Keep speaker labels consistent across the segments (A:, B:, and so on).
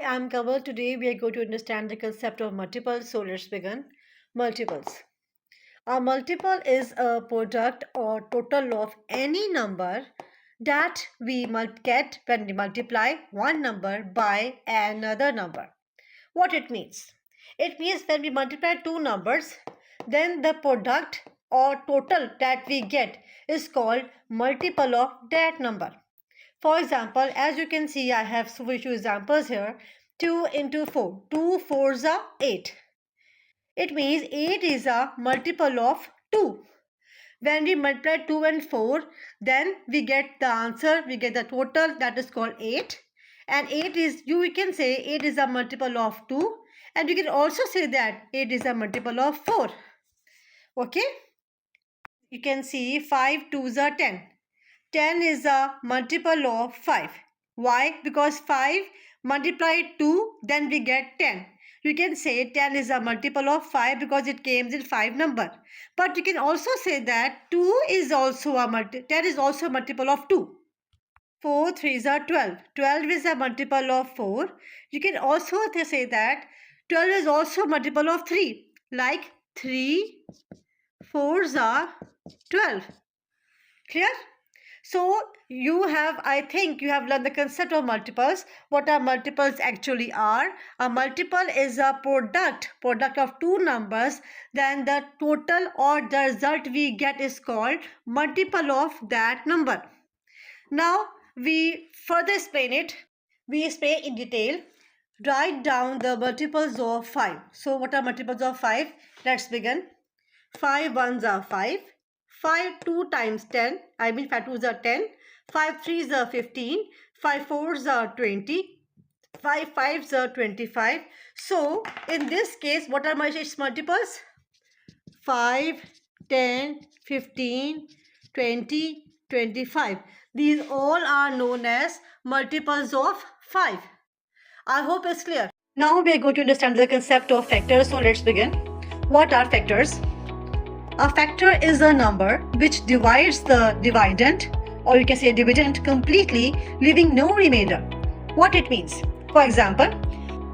A: I'm Kamal. Today we are going to understand the concept of multiples. So let's begin. Multiples. A multiple is a product or total of any number that we get when we multiply one number by another number. What it means? It means when we multiply two numbers, then the product or total that we get is called multiple of that number. For example, as you can see, I have few examples here. 2 into 4. 2 fours are 8. It means 8 is a multiple of 2. When we multiply 2 and 4, then we get the answer, we get the total that is called 8. And 8 is, we can say 8 is a multiple of 2. And you can also say that 8 is a multiple of 4. Okay? You can see 5 twos are 10. 10 is a multiple of 5. Why? Because 5 multiplied 2, then we get 10. You can say 10 is a multiple of 5 because it comes in 5 number. But you can also say that 2 is also a 10 is also a multiple of 2. 4 threes are 12. 12 is a multiple of 4. You can also say that 12 is also a multiple of 3. Like 3 fours are 12. Clear? So I think you have learned the concept of multiples. What are multiples actually are? A multiple is a product of two numbers. Then the total or the result we get is called multiple of that number. Now we further explain it. We explain in detail. Write down the multiples of 5. So what are multiples of 5? Let's begin. 5 ones are 5. 5 2 times 10, 5 twos are 10, 5 threes are 15, 5 fours are 20, 5 fives are 25. So in this case, what are its multiples? 5, 10, 15, 20, 25. These all are known as multiples of 5. I hope it's clear. Now we are going to understand the concept of factors. So let's begin. What are factors? A factor is a number which divides the dividend, or you can say dividend, completely, leaving no remainder. What it means? For example,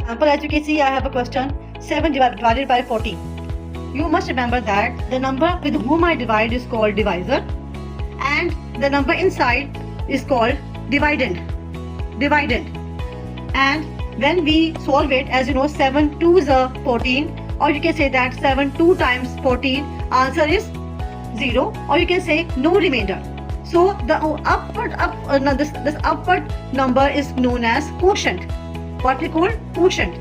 A: as you can see, I have a question: 7 divided by 14. You must remember that the number with whom I divide is called divisor, and the number inside is called dividend. And when we solve it, as you know, 7 twos are 14, or you can say that 7 2 times 14, answer is 0, or you can say no remainder. So the this upward number is known as quotient. What we call quotient.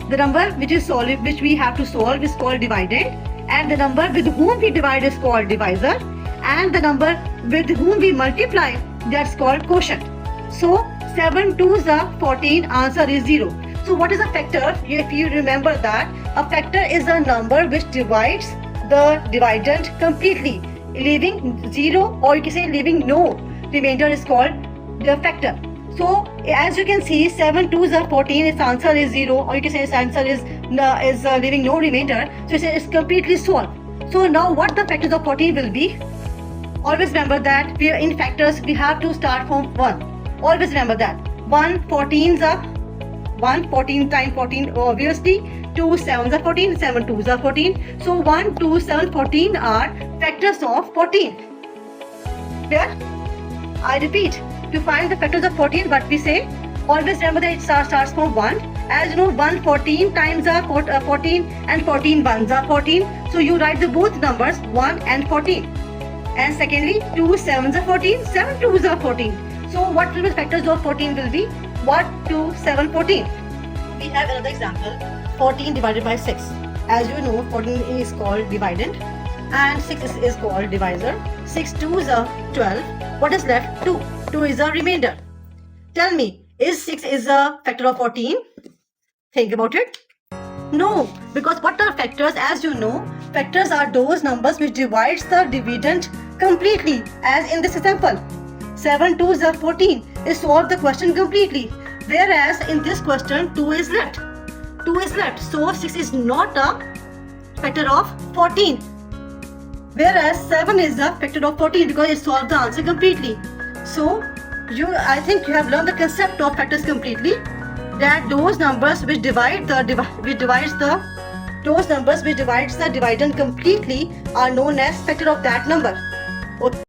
A: The number which we have to solve is called dividend, and the number with whom we divide is called divisor, and the number with whom we multiply, that's called quotient. So 7 twos are 14, answer is 0. So what is a factor? If you remember that, a factor is a number which divides the dividend completely, leaving 0, or you can say leaving no remainder, is called the factor. So as you can see, 7 twos are 14, its answer is 0, or you can say its answer is leaving no remainder, so it's completely solved. So now what the factors of 14 will be? Always remember that in factors we have to start from 1. Always remember that 1 14s are 1 14 times 14, obviously 2 7s are 14, 7 2s are 14. So 1 2 7 14 are factors of 14. Clear? I repeat, to find the factors of 14, what we say, always remember that it starts from 1. As you know, 1 14 times are 14, and 14 ones are 14. So you write the both numbers 1 and 14. And secondly, 2 7s are 14, 7 2s are 14. So what will be factors of 14 will be 1 2 7 14. We have another example, 14 divided by 6. As you know, 14 is called dividend and 6 is called divisor. 6 2s are 12. What is left? 2. 2 is a remainder. Tell me, is 6 is a factor of 14? Think about it. No, because what are factors? As you know, factors are those numbers which divides the dividend completely, as in this example. 7 2s are 14 is solved the question completely, whereas in this question 2 is left. 2 is left, so 6 is not a factor of 14, whereas 7 is a factor of 14 because it solved the answer completely. So I think you have learned the concept of factors completely. that those numbers which divides the dividend completely are known as factor of that number.